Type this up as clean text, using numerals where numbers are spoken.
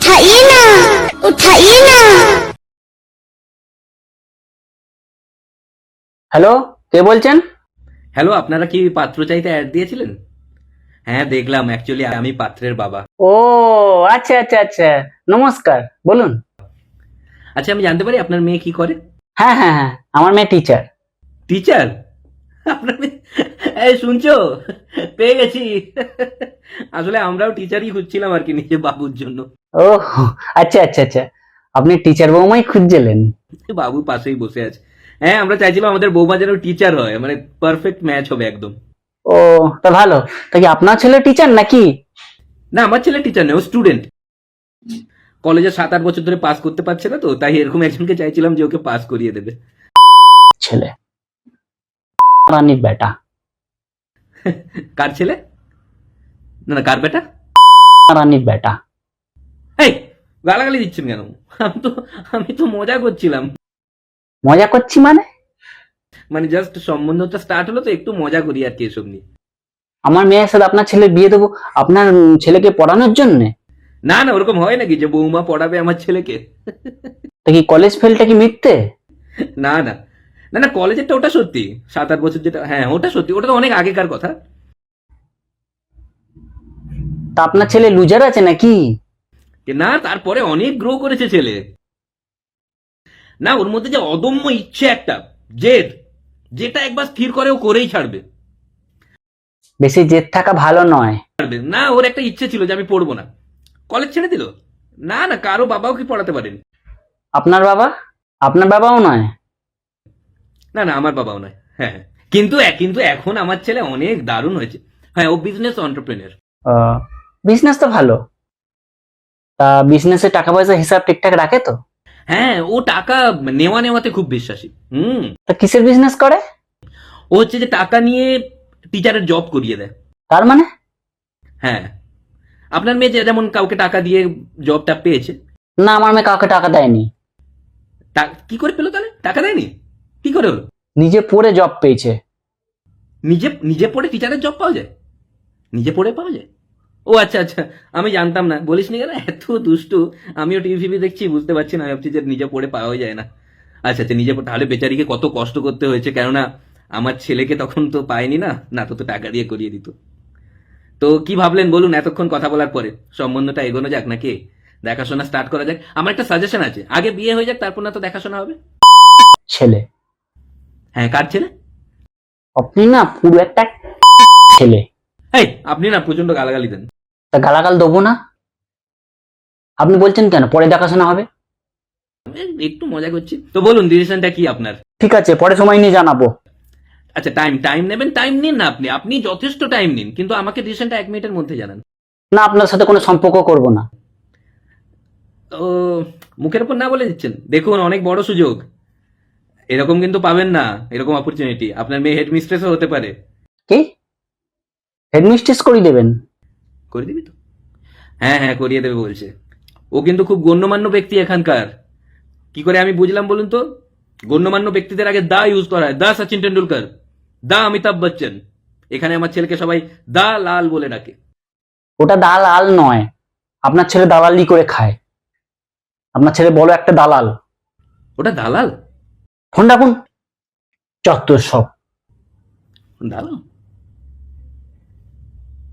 उठाइए ना, उठाइए ना। হ্যালো, কে বলছেন? হ্যালো, আপনারা কি পাত্র চাইতে অ্যাড দিয়েছিলেন? হ্যাঁ, দেখলাম। অ্যাকচুয়ালি আমি পাত্রের বাবা। ও আচ্ছা আচ্ছা আচ্ছা, নমস্কার, বলুন। আচ্ছা, আমি জানতে পারি আপনার মেয়ে কি করে? হ্যাঁ হ্যাঁ হ্যাঁ, আমার মেয়ে টিচার। টিচার? আপনার মেয়ে? এই শুনছো? পেয়ে গেছি। আসলে আমরাও টিচারই খুঁজছিলাম আর কি, নিজের বাবুর জন্য। ও আচ্ছা আচ্ছা আচ্ছা, আপনি টিচার বৌমাই খুঁজছিলেন? বাবু পাশেই বসে আছে। হ্যাঁ, আমরা চাইছিলাম আমাদের বৌমা যেন টিচার হয়, মানে পারফেক্ট ম্যাচ হবে একদম। ও তা ভালো। তা কি আপনার ছেলে টিচার নাকি? না, আমার ছেলে টিচার নয়, ও স্টুডেন্ট। কলেজে 7-8 বছর ধরে পাস করতে পারছে না, তো তাই এরকম একজনকে চাইছিলাম যে ওকে পাস করিয়ে দেবে। ছেলে রানীর বেটা। কার ছেলে? না না, কার বেটা? রানীর বেটা। এই, গালাগালি দিচ্ছেন কেন? আমি তো মজা করছিলাম। মজা করছি মানে? মানে জাস্ট সম্বন্ধটা স্টার্ট হলো, তো একটু মজা করি আর কি এসব নিয়ে। আমার মেয়ের সাথে আপনার ছেলে বিয়ে দেবো আপনার ছেলেকে পড়ানোর জন্য? না না, ওরকম হয় নাকি যে বৌমা পড়াবে আমার ছেলেকে? তা কি কলেজ ফেলটা কি মিথ্যে? না না না না, কলেজেরটা ওটা সত্যি। 7-8 বছর যেটা, হ্যাঁ ওটা সত্যি, ওটা তো অনেক আগেকার কথা। তা আপনার ছেলে লুজার আছে নাকি? না, তারপরে অনেক গ্রো করেছে ছেলে। না, ওর মধ্যে যে অদম্য ইচ্ছে একটা, জেদ, যেটা একবার স্থির করে ও করেই ছাড়বে। বেশি জেদ থাকা ভালো নয়। না, ওর একটা ইচ্ছে ছিল যে আমি পড়বো না, কলেজ ছেড়ে দিল। না না, কারো বাবাও কি পড়াতে পারেন? আপনার বাবা? আপনার বাবাও নয়? না না, আমার বাবাও নয়। হ্যাঁ হ্যাঁ। কিন্তু এখন আমার ছেলে অনেক দারুণ হয়েছে। হ্যাঁ, ও বিজনেস অন্টারপ্রেনার। বিজনেস তো ভালো। তা বিজনেসে টাকা পয়সা হিসাব ঠিকঠাক রাখে তো? হ্যাঁ, ও টাকা নেওয়া নেওয়াতে খুব বিশ্বাসী। তা কিসের বিজনেস করে? ও হচ্ছে যে টাকা নিয়ে টিচারের জব করিয়ে দেয়। তার মানে? হ্যাঁ, আপনার মেয়ে যেমন কাউকে টাকা দিয়ে জবটা পেয়েছে। না, আমার মেয়ে কাউকে টাকা দেয়নি। কি করে পেলো তাহলে? টাকা দেয়নি? কি করে হলো? নিজে পড়ে জব পেয়েছে। নিজে নিজে পড়ে টিচারের জব পাওয়া যায়? নিজে পড়ে পাওয়া যায়? ও আচ্ছা আচ্ছা, আমি জানতাম না। বলিস নি কেন, এত দুষ্টু। আমিও টিভি দেখছি, বুঝতে পারছি না, ভাবছি যে নিজে পড়ে পাওয়া যায় না। আচ্ছা আচ্ছা, নিজে তাহলে বেচারিকে কত কষ্ট করতে হয়েছে, কেননা আমার ছেলেকে তখন তো পায়নি না, না তো টাকা দিয়ে করিয়ে দিত। তো কি ভাবলেন বলুন এতক্ষণ কথা বলার পরে? সম্বন্ধটা এগোনো যাক নাকি দেখাশোনা স্টার্ট করা যাক? আমার একটা সাজেশন আছে, আগে বিয়ে হয়ে যাক, তারপর না তো দেখাশোনা হবে। ছেলে? হ্যাঁ, কার ছেলে? আপনি না পুরো একটা ছেলে। এই, আপনি না প্রচন্ড গালাগালি দেন। তা গালাগাল দেবো না? আপনি বলছেন কেন পরে দেখাশোনা হবে? একটু মজা করছি তো। বলুন ডিসিশনটা কি আপনার? ঠিক আছে, পরে সময় নিয়ে জানাবো। আচ্ছা, টাইম টাইম নেবেন, টাইম নিন না। আপনি যথেষ্ট টাইম নিন, কিন্তু আমাকে ডিসিশনটা 1 মিনিটের মধ্যে জানান। না, আপনার সাথে কোনো সম্পর্ক করব না। ও, মুখের উপর না বলে দিচ্ছেন। দেখুন, অনেক বড় সুযোগ, এরকম কিন্তু পাবেন না। এরকম অপরচুনিটি আপনার মেয়ে হেড মিস্ট্রেসও হতে পারে। কি? হেডমিস্ট্রেস করে দেবেন? করে দিবি তো? হ্যাঁ হ্যাঁ, করিয়ে দেবে বলছে। ও কিন্তু খুব গণ্যমান্য ব্যক্তি এখানকার। কি করে আমি বুঝলাম বলুন তো? গণ্যমান্য ব্যক্তিদের আগে দা ইউজ করা হয়। দা সচিন টেন্ডুলকার, দা অমিতাভ বচ্চন। এখানে আমার ছেলেকে সবাই দা লাল বলে ডাকে। ওটা দালাল নয়। আপনার ছেলে দালালি করে খায়। আপনার ছেলে বড় একটা দালাল। ওটা দালাল? ফোন রাখুন। চত্বর সব। দালাল?